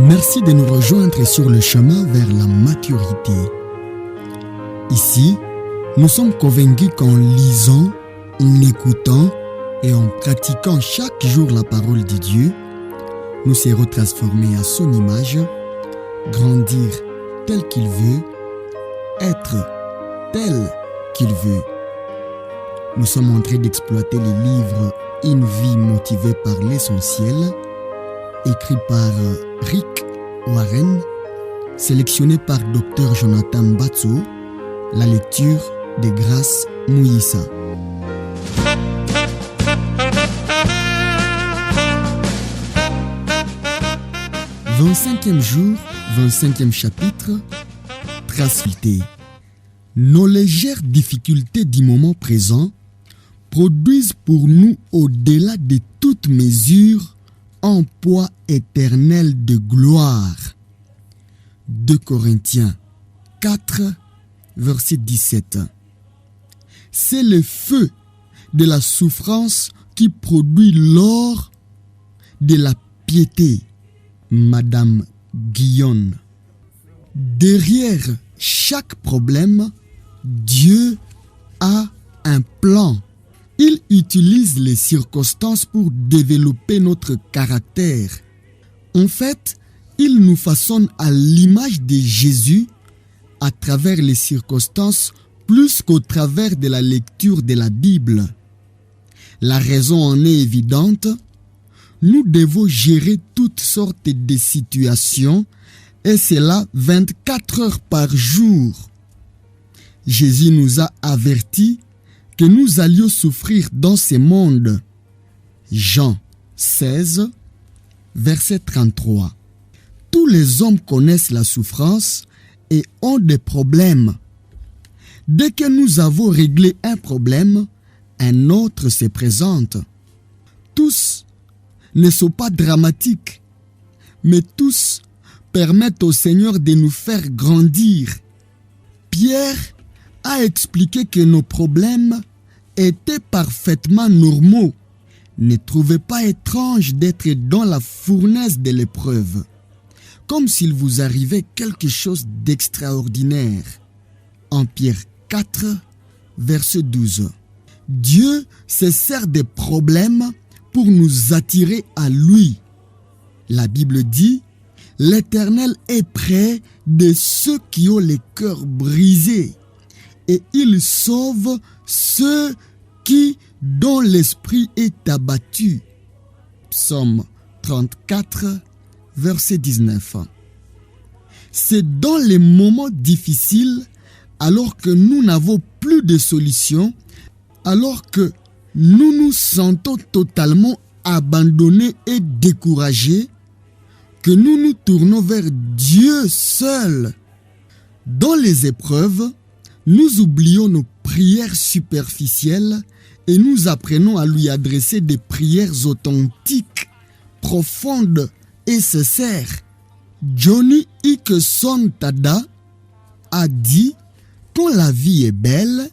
Merci de nous rejoindre sur le chemin vers la maturité. Ici, nous sommes convaincus qu'en lisant, en écoutant et en pratiquant chaque jour la parole de Dieu, nous serons transformés à son image, grandir tel qu'il veut, être tel qu'il veut. Nous sommes en train d'exploiter les livres Une vie motivée par l'essentiel, écrit par Rick Warren, sélectionné par Dr Jonathan Batso, la lecture de Grace Mouyissa. « 25e jour, 25e chapitre, trace filtrée. Nos légères difficultés du moment présent produisent pour nous, au-delà de toute mesure, un poids éternel de gloire. 2 Corinthiens 4, verset 17. C'est le feu de la souffrance qui produit l'or de la piété. Madame Guillaume. Derrière chaque problème, Dieu a un plan. Il utilise les circonstances pour développer notre caractère. En fait, il nous façonne à l'image de Jésus à travers les circonstances plus qu'au travers de la lecture de la Bible. La raison en est évidente. Nous devons gérer toutes sortes de situations et cela 24 heures par jour. Jésus nous a avertis que nous allions souffrir dans ce monde. Jean 16, verset 33. Tous les hommes connaissent la souffrance et ont des problèmes. Dès que nous avons réglé un problème, un autre se présente. Tous ne sont pas dramatiques, mais tous permettent au Seigneur de nous faire grandir. Pierre a expliqué que nos problèmes étaient parfaitement normaux. Ne trouvez pas étrange d'être dans la fournaise de l'épreuve, comme s'il vous arrivait quelque chose d'extraordinaire. En Pierre 4, verset 12. Dieu se sert des problèmes pour nous attirer à lui. La Bible dit, l'Éternel est près de ceux qui ont les cœurs brisés et il sauve ceux qui, dont l'esprit est abattu. Psaume 34, verset 19. C'est dans les moments difficiles, alors que nous n'avons plus de solution, alors que nous nous sentons totalement abandonnés et découragés, que nous nous tournons vers Dieu seul. Dans les épreuves, nous oublions nos prières superficielles et nous apprenons à lui adresser des prières authentiques, profondes et sincères. Johnny Hikson Tada a dit « Quand la vie est belle,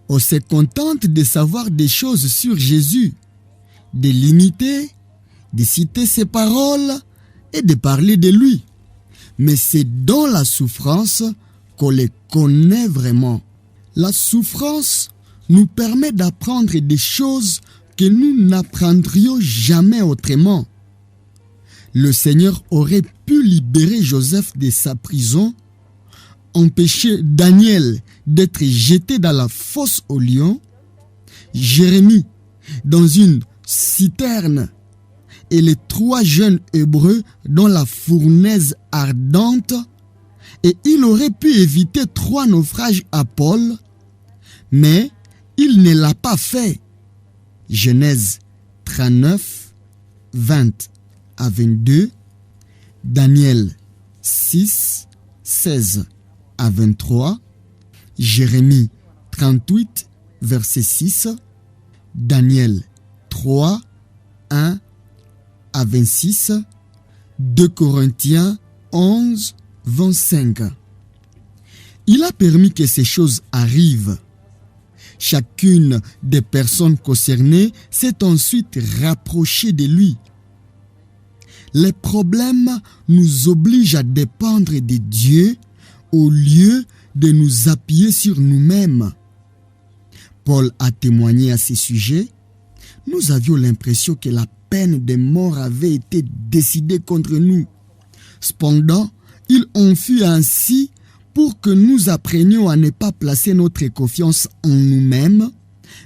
on se contente de savoir des choses sur Jésus, de l'imiter, de citer ses paroles et de parler de lui. Mais c'est dans la souffrance qu'on les connaît vraiment. La souffrance nous permet d'apprendre des choses que nous n'apprendrions jamais autrement. Le Seigneur aurait pu libérer Joseph de sa prison, empêcher Daniel d'être jeté dans la fosse aux lions, Jérémie dans une citerne et les 3 jeunes Hébreux dans la fournaise ardente, et il aurait pu éviter 3 naufrages à Paul, mais il ne l'a pas fait. Genèse 39, 20 à 22, Daniel 6, 16 à 23, Jérémie 38, verset 6, Daniel 3, 1 à 26, 2 Corinthiens 11, 25. Il a permis que ces choses arrivent. Chacune des personnes concernées s'est ensuite rapprochée de lui. Les problèmes nous obligent à dépendre de Dieu au lieu de nous appuyer sur nous-mêmes. Paul a témoigné à ce sujet. Nous avions l'impression que la peine de mort avait été décidée contre nous. Cependant, il en fut ainsi pour que nous apprenions à ne pas placer notre confiance en nous-mêmes,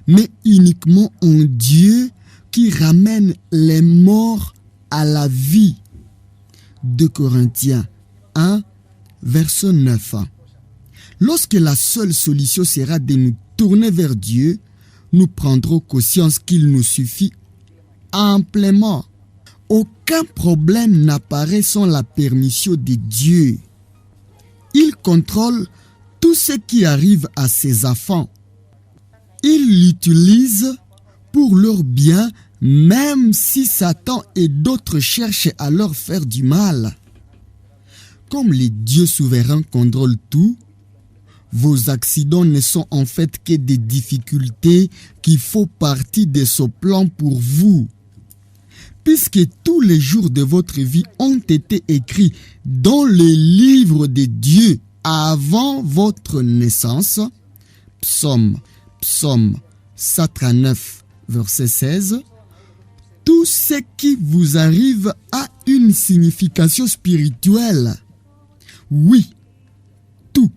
mais uniquement en Dieu qui ramène les morts à la vie. 2 Corinthiens 1, verset 9. Lorsque la seule solution sera de nous tourner vers Dieu, nous prendrons conscience qu'il nous suffit amplement. Aucun problème n'apparaît sans la permission de Dieu. Il contrôle tout ce qui arrive à ses enfants. Il l'utilise pour leur bien, même si Satan et d'autres cherchent à leur faire du mal. Comme le Dieu souverain contrôle tout, vos accidents ne sont en fait que des difficultés qui font partie de son plan pour vous. Puisque tous les jours de votre vie ont été écrits dans le livre de Dieu avant votre naissance, Psaume 139, verset 16, tout ce qui vous arrive a une signification spirituelle. Oui, tout.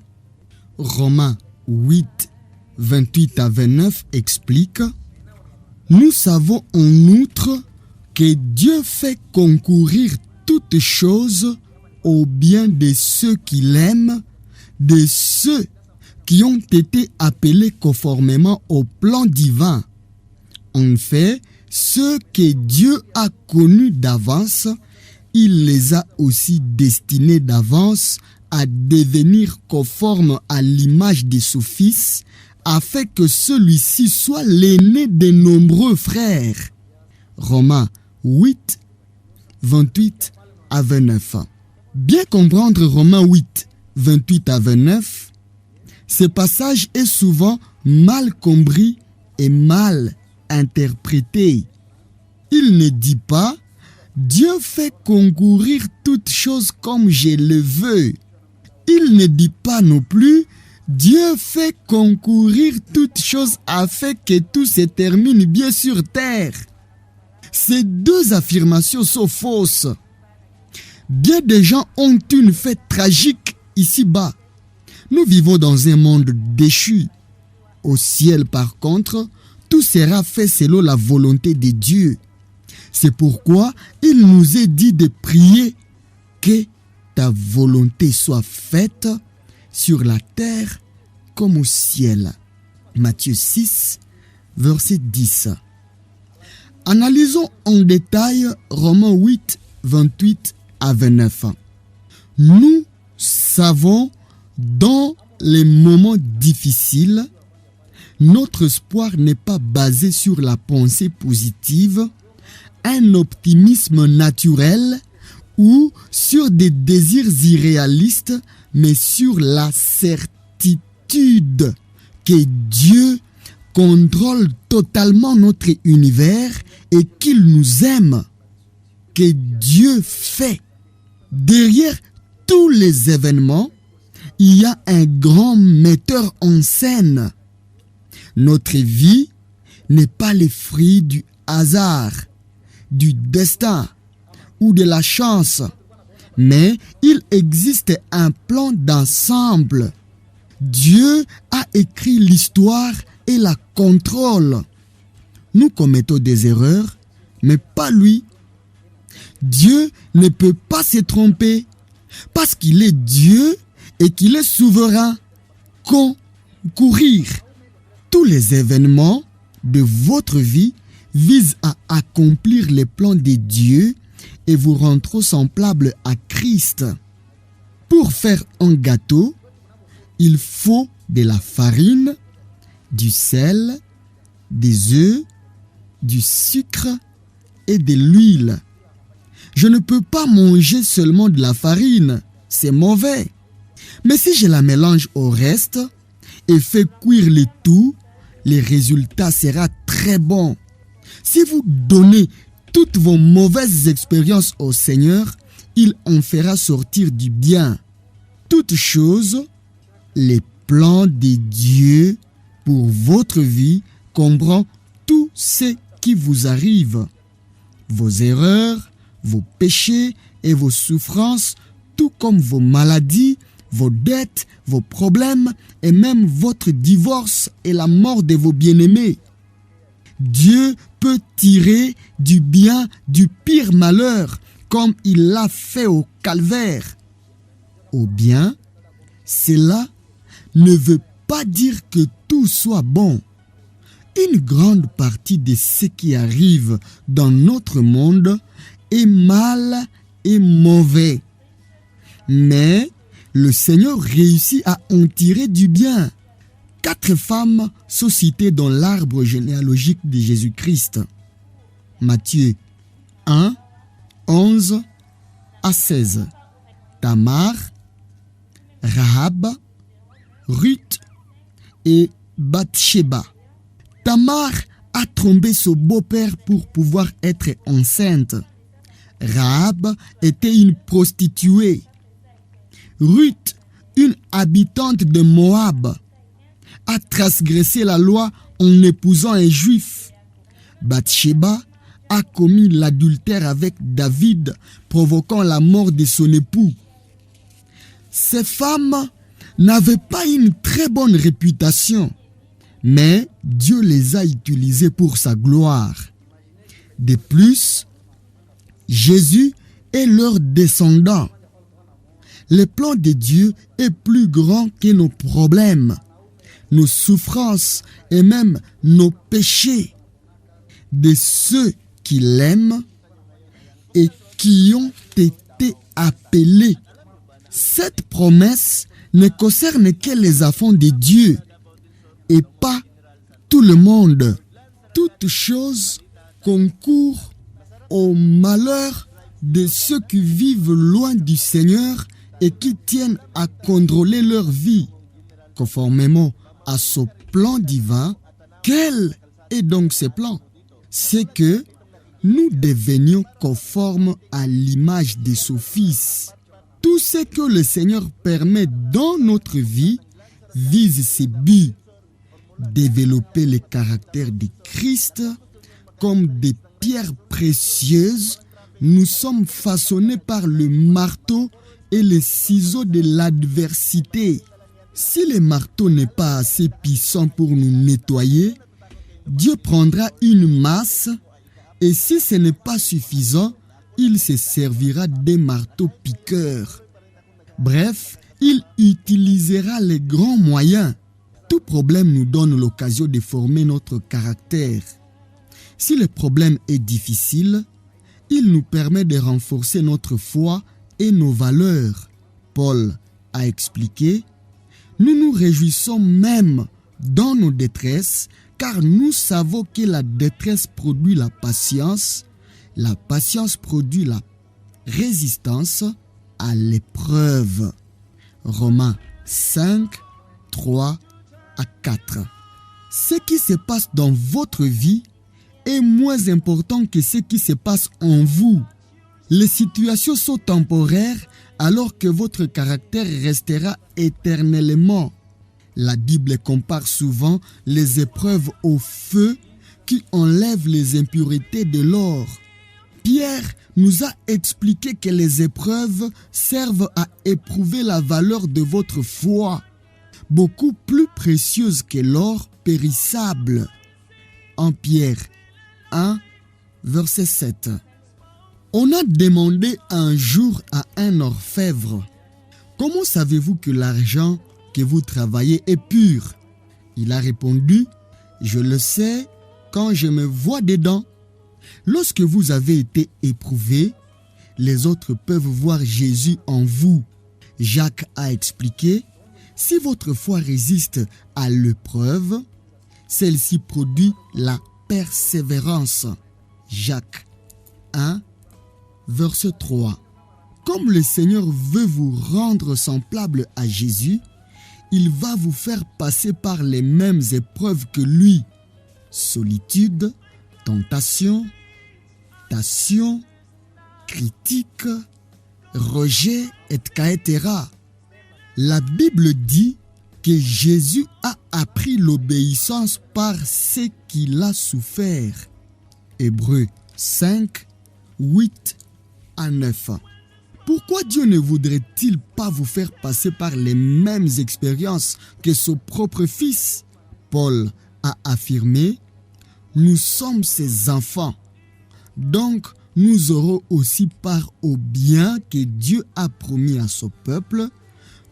Romains 8, 28 à 29 explique: nous savons en outre que Dieu fait concourir toutes choses au bien de ceux qui l'aiment, de ceux qui ont été appelés conformément au plan divin. En fait, ceux que Dieu a connus d'avance, il les a aussi destinés d'avance à devenir conformes à l'image de son Fils, afin que celui-ci soit l'aîné de nombreux frères. Romains 8, 28 à 29. Bien comprendre Romains 8, 28 à 29, ce passage est souvent mal compris et mal interprété. Il ne dit pas « Dieu fait concourir toutes choses comme je le veux ». Il ne dit pas non plus « Dieu fait concourir toutes choses afin que tout se termine bien sur terre ». Ces deux affirmations sont fausses. Bien des gens ont une fête tragique ici-bas. Nous vivons dans un monde déchu. Au ciel, par contre, tout sera fait selon la volonté de Dieu. C'est pourquoi il nous est dit de prier que ta volonté soit faite sur la terre comme au ciel. Matthieu 6, verset 10. Analysons en détail Romains 8, 28 à 29. Nous savons, dans les moments difficiles, notre espoir n'est pas basé sur la pensée positive, un optimisme naturel ou sur des désirs irréalistes, mais sur la certitude que Dieu contrôle totalement notre univers et qu'il nous aime, que Dieu fait. Derrière tous les événements, il y a un grand metteur en scène. Notre vie n'est pas le fruit du hasard, du destin ou de la chance, mais il existe un plan d'ensemble. Dieu a écrit l'histoire et la contrôle. Nous commettons des erreurs, mais pas lui. Dieu ne peut pas se tromper parce qu'il est Dieu et qu'il est souverain. Concourir. Tous les événements de votre vie visent à accomplir les plans de Dieu et vous rendre semblable à Christ. Pour faire un gâteau, il faut de la farine, du sel, des œufs, du sucre et de l'huile. Je ne peux pas manger seulement de la farine, c'est mauvais. Mais si je la mélange au reste et fais cuire le tout, le résultat sera très bon. Si vous donnez Toutes vos mauvaises expériences au Seigneur, il en fera sortir du bien. Toutes choses, les plans de Dieu pour votre vie comprend tout ce qui vous arrive. Vos erreurs, vos péchés et vos souffrances, tout comme vos maladies, vos dettes, vos problèmes et même votre divorce et la mort de vos bien-aimés. Dieu peut tirer du bien du pire malheur comme il l'a fait au calvaire. Ou bien, cela ne veut pas dire que tout soit bon. Une grande partie de ce qui arrive dans notre monde est mal et mauvais. Mais le Seigneur réussit à en tirer du bien. 4 femmes sont citées dans l'arbre généalogique de Jésus-Christ. Matthieu 1, 11 à 16. Tamar, Rahab, Ruth et Bathsheba. Tamar a trompé son beau-père pour pouvoir être enceinte. Rahab était une prostituée. Ruth, une habitante de Moab, a transgressé la loi en épousant un juif. Bathsheba a commis l'adultère avec David, provoquant la mort de son époux. Ces femmes n'avaient pas une très bonne réputation, mais Dieu les a utilisées pour sa gloire. De plus, Jésus est leur descendant. Le plan de Dieu est plus grand que nos problèmes, nos souffrances et même nos péchés. De ceux qui l'aiment et qui ont été appelés. Cette promesse ne concerne que les enfants de Dieu et pas tout le monde. Toute chose concourt au malheur de ceux qui vivent loin du Seigneur et qui tiennent à contrôler leur vie. Conformément à son plan divin, quel est donc ce plan? C'est que nous devenions conformes à l'image de son Fils. Tout ce que le Seigneur permet dans notre vie vise ses buts. Développer le caractère de Christ comme des pierres précieuses. Nous sommes façonnés par le marteau et les ciseaux de l'adversité. Si le marteau n'est pas assez puissant pour nous nettoyer, Dieu prendra une masse et si ce n'est pas suffisant, il se servira des marteaux piqueurs. Bref, il utilisera les grands moyens. Tout problème nous donne l'occasion de former notre caractère. Si le problème est difficile, il nous permet de renforcer notre foi et nos valeurs. Paul a expliqué, nous nous réjouissons même dans nos détresses, car nous savons que la détresse produit la patience produit la résistance à l'épreuve. Romains 5, 3 à 4. Ce qui se passe dans votre vie est moins important que ce qui se passe en vous. Les situations sont temporaires alors que votre caractère restera éternellement. La Bible compare souvent les épreuves au feu qui enlève les impuretés de l'or. Pierre nous a expliqué que les épreuves servent à éprouver la valeur de votre foi, beaucoup plus précieuse que l'or périssable. En Pierre 1, verset 7. On a demandé un jour à un orfèvre, « Comment savez-vous que l'argent que vous travaillez est pur ?» Il a répondu, « Je le sais quand je me vois dedans. » Lorsque vous avez été éprouvé, les autres peuvent voir Jésus en vous. Jacques a expliqué, « Si votre foi résiste à l'épreuve, celle-ci produit la persévérance. » Jacques 1, verset 3. Comme le Seigneur veut vous rendre semblable à Jésus, il va vous faire passer par les mêmes épreuves que lui. Solitude, tentation, tentation, critique, rejet, etc. La Bible dit que Jésus a appris l'obéissance par ce qu'il a souffert. Hébreux 5, 8 à 9. Pourquoi Dieu ne voudrait-il pas vous faire passer par les mêmes expériences que son propre Fils? Paul a affirmé, « Nous sommes ses enfants, donc nous aurons aussi part au bien que Dieu a promis à son peuple.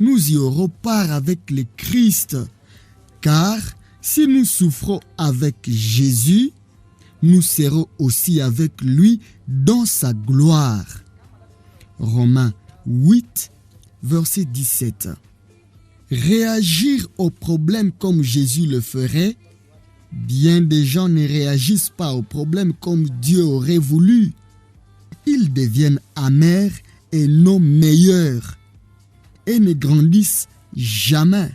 Nous y aurons part avec le Christ, car si nous souffrons avec Jésus, nous serons aussi avec lui dans sa gloire. » Romains 8, verset 17. Réagir aux problèmes comme Jésus le ferait, bien des gens ne réagissent pas aux problèmes comme Dieu aurait voulu. Ils deviennent amers et non meilleurs et ne grandissent jamais.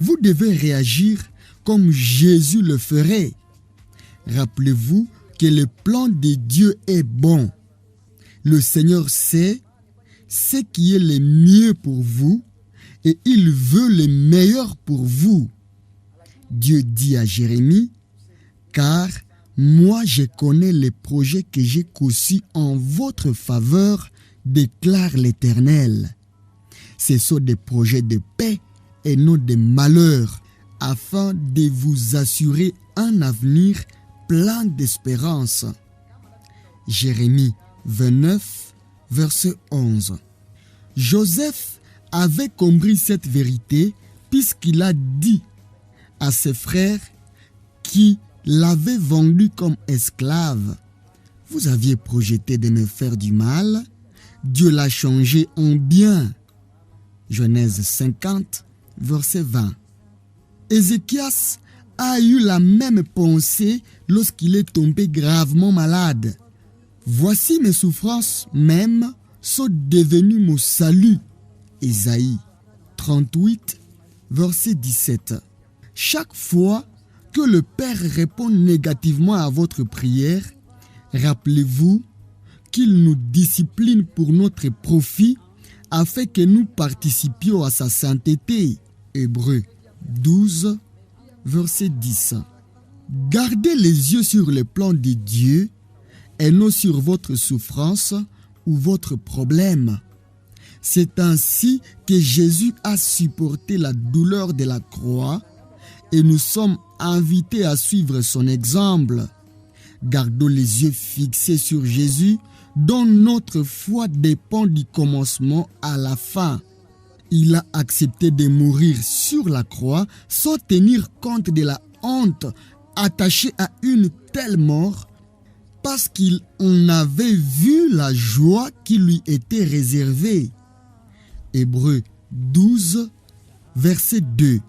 Vous devez réagir comme Jésus le ferait. Rappelez-vous que le plan de Dieu est bon. Le Seigneur sait ce qui est le mieux pour vous et il veut le meilleur pour vous. Dieu dit à Jérémie, « Car moi je connais les projets que j'ai conçus en votre faveur, déclare l'Éternel. Ce sont des projets de paix et non de malheur, afin de vous assurer un avenir plein d'espérance. » Jérémie 29, verset 11. Joseph avait compris cette vérité puisqu'il a dit à ses frères qui l'avaient vendu comme esclave, « Vous aviez projeté de me faire du mal, Dieu l'a changé en bien. » Genèse 50, verset 20. Ézéchias a eu la même pensée lorsqu'il est tombé gravement malade. « Voici mes souffrances même sont devenues mon salut. » Ésaïe 38, verset 17. Chaque fois que le Père répond négativement à votre prière, rappelez-vous qu'il nous discipline pour notre profit afin que nous participions à sa sainteté. Hébreux 12, verset 10. Gardez les yeux sur le plan de Dieu et non sur votre souffrance ou votre problème. C'est ainsi que Jésus a supporté la douleur de la croix et nous sommes invités à suivre son exemple. Gardons les yeux fixés sur Jésus, dont notre foi dépend du commencement à la fin. Il a accepté de mourir sur la croix sans tenir compte de la honte attachée à une telle mort, parce qu'il en avait vu la joie qui lui était réservée. Hébreux 12, verset 2.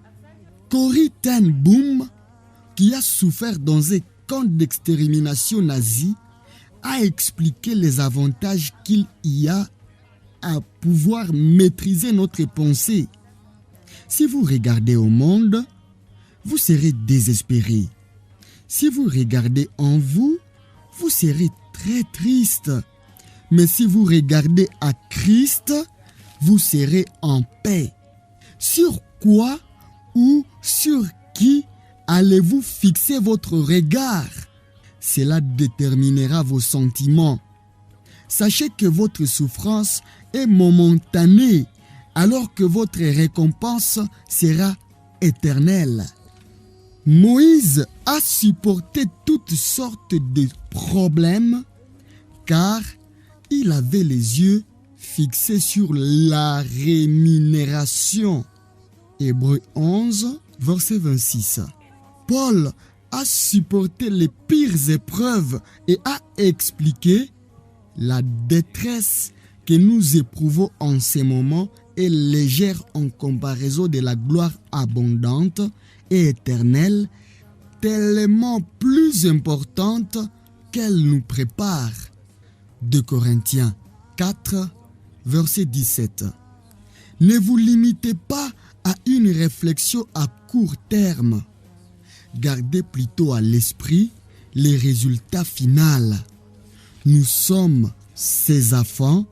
Corrie ten Boom, qui a souffert dans un camp d'extermination nazi, a expliqué les avantages qu'il y a à pouvoir maîtriser notre pensée. Si vous regardez au monde, vous serez désespéré. Si vous regardez en vous, vous serez très triste. Mais si vous regardez à Christ, vous serez en paix. Sur quoi ou sur qui allez-vous fixer votre regard? Cela déterminera vos sentiments. Sachez que votre souffrance est momentanée, alors que votre récompense sera éternelle. Moïse a supporté toutes sortes de problèmes, car il avait les yeux fixés sur la rémunération. Hébreux 11, verset 26. Paul a supporté les pires épreuves et a expliqué la détresse que nous éprouvons en ces moments est légère en comparaison de la gloire abondante et éternelle, tellement plus importante qu'elle nous prépare. 2 Corinthiens 4, verset 17. Ne vous limitez pas à une réflexion à court terme. Gardez plutôt à l'esprit les résultats finaux. Nous sommes ses enfants,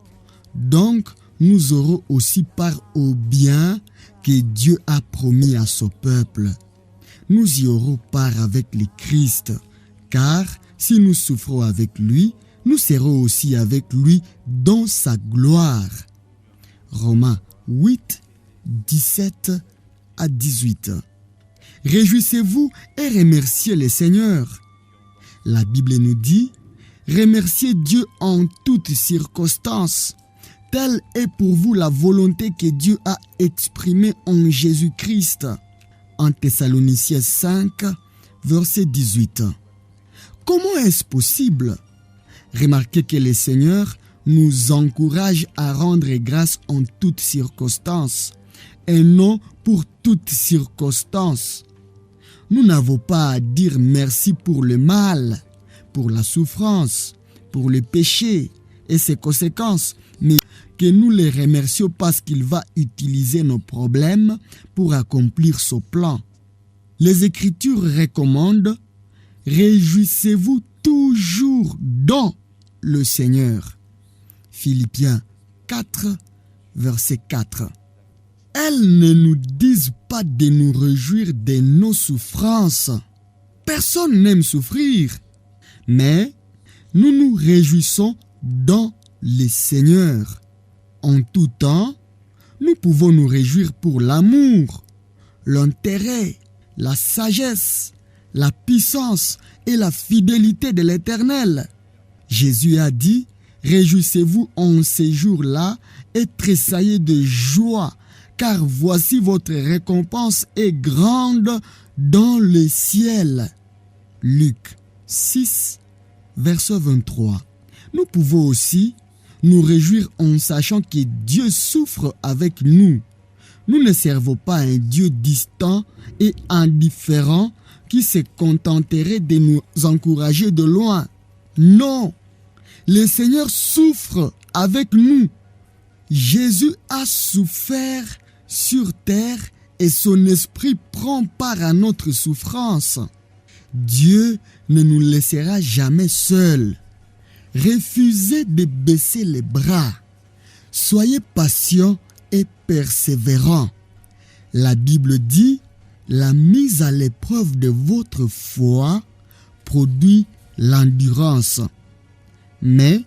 donc nous aurons aussi part au bien que Dieu a promis à son peuple. Nous y aurons part avec le Christ, car si nous souffrons avec lui, nous serons aussi avec lui dans sa gloire. Romains 8, 17 à 18. Réjouissez-vous et remerciez le Seigneur. La Bible nous dit, remerciez Dieu en toutes circonstances. Telle est pour vous la volonté que Dieu a exprimée en Jésus-Christ. En Thessaloniciens 5, verset 18. Comment est-ce possible? Remarquez que le Seigneur nous encourage à rendre grâce en toutes circonstances et non pour toutes circonstances. Nous n'avons pas à dire merci pour le mal, pour la souffrance, pour le péché et ses conséquences, mais que nous les remercions parce qu'il va utiliser nos problèmes pour accomplir son plan. Les Écritures recommandent « Réjouissez-vous toujours dans le Seigneur ». Philippiens 4, verset 4. Elles ne nous disent pas de nous réjouir de nos souffrances. Personne n'aime souffrir, mais nous nous réjouissons dans le Seigneur. En tout temps, nous pouvons nous réjouir pour l'amour, l'intérêt, la sagesse, la puissance et la fidélité de l'Éternel. Jésus a dit, réjouissez-vous en ces jours-là et tressaillez de joie, car voici votre récompense est grande dans le ciel. Luc 6, verset 23. Nous pouvons aussi nous réjouir en sachant que Dieu souffre avec nous. Nous ne servons pas un Dieu distant et indifférent qui se contenterait de nous encourager de loin. Non, le Seigneur souffre avec nous. Jésus a souffert sur terre et son esprit prend part à notre souffrance. Dieu ne nous laissera jamais seuls. Refusez de baisser les bras. Soyez patients et persévérants. La Bible dit, la mise à l'épreuve de votre foi produit l'endurance. Mais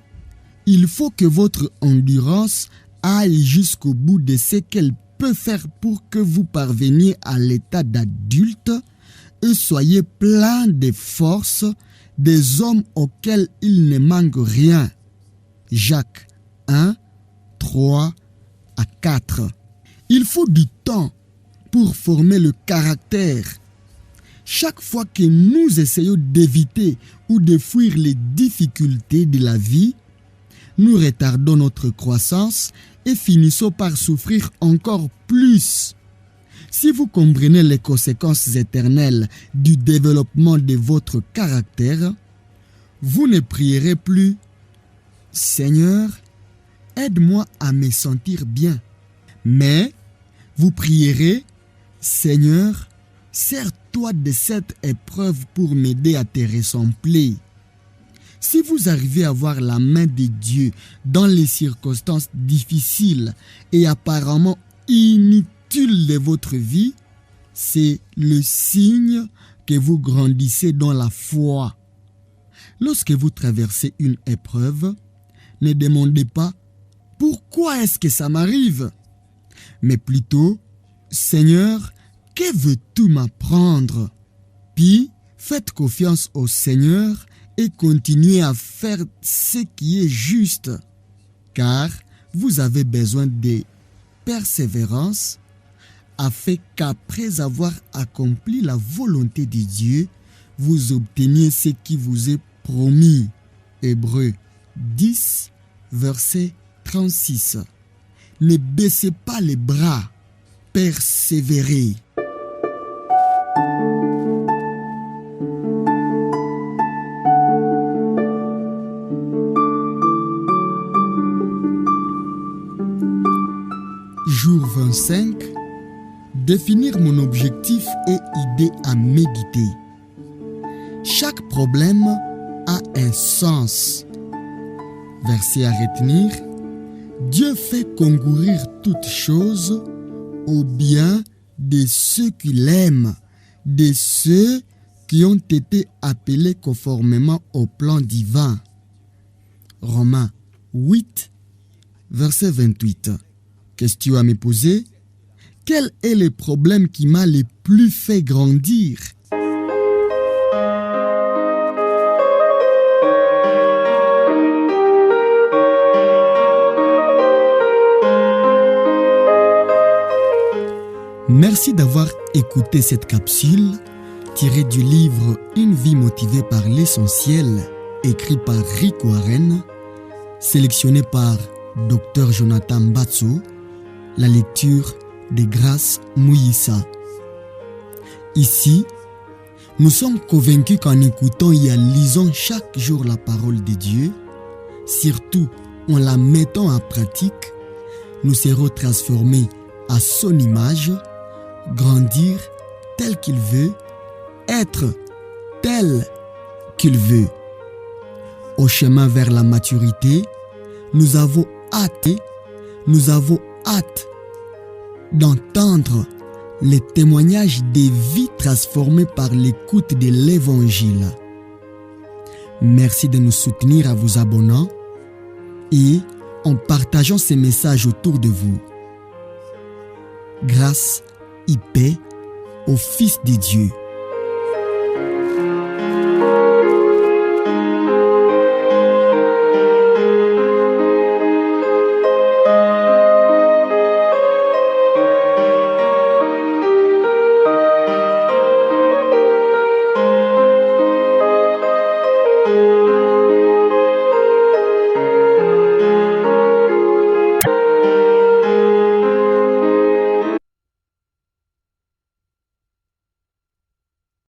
il faut que votre endurance aille jusqu'au bout de ce qu'elle peut faire pour que vous parveniez à l'état d'adulte et soyez plein de force, des hommes auxquels il ne manque rien. Jacques 1, 3 à 4. Il faut du temps pour former le caractère. Chaque fois que nous essayons d'éviter ou de fuir les difficultés de la vie, nous retardons notre croissance et finissons par souffrir encore plus. Si vous comprenez les conséquences éternelles du développement de votre caractère, vous ne prierez plus « Seigneur, aide-moi à me sentir bien ». Mais vous prierez « Seigneur, sers-toi de cette épreuve pour m'aider à te ressembler ». Si vous arrivez à voir la main de Dieu dans les circonstances difficiles et apparemment inutiles de votre vie, c'est le signe que vous grandissez dans la foi. Lorsque vous traversez une épreuve, ne demandez pas « Pourquoi est-ce que ça m'arrive ?» mais plutôt « Seigneur, que veux-tu m'apprendre ?» Puis, faites confiance au Seigneur et continuez à faire ce qui est juste, car vous avez besoin de persévérance afin qu'après avoir accompli la volonté de Dieu, vous obteniez ce qui vous est promis. Hébreux 10, verset 36. Ne baissez pas les bras, persévérez. Jour 25. Définir mon objectif et idée à méditer. Chaque problème a un sens. Verset à retenir. Dieu fait concourir toutes choses au bien de ceux qu'il aime, de ceux qui ont été appelés conformément au plan divin. Romains 8, verset 28. Question à me poser. Quel est le problème qui m'a le plus fait grandir? Merci d'avoir écouté cette capsule tirée du livre Une vie motivée par l'essentiel, écrit par Rick Warren, sélectionné par Dr Jonathan Batso, la lecture de Grace Mouissa. Ici, nous sommes convaincus qu'en écoutant et en lisant chaque jour la parole de Dieu, surtout en la mettant en pratique, nous serons transformés à son image, grandir tel qu'il veut, être tel qu'il veut. Au chemin vers la maturité, nous avons hâte d'entendre les témoignages des vies transformées par l'écoute de l'Évangile. Merci de nous soutenir en vous abonnant et en partageant ces messages autour de vous. Grâce et paix au Fils de Dieu.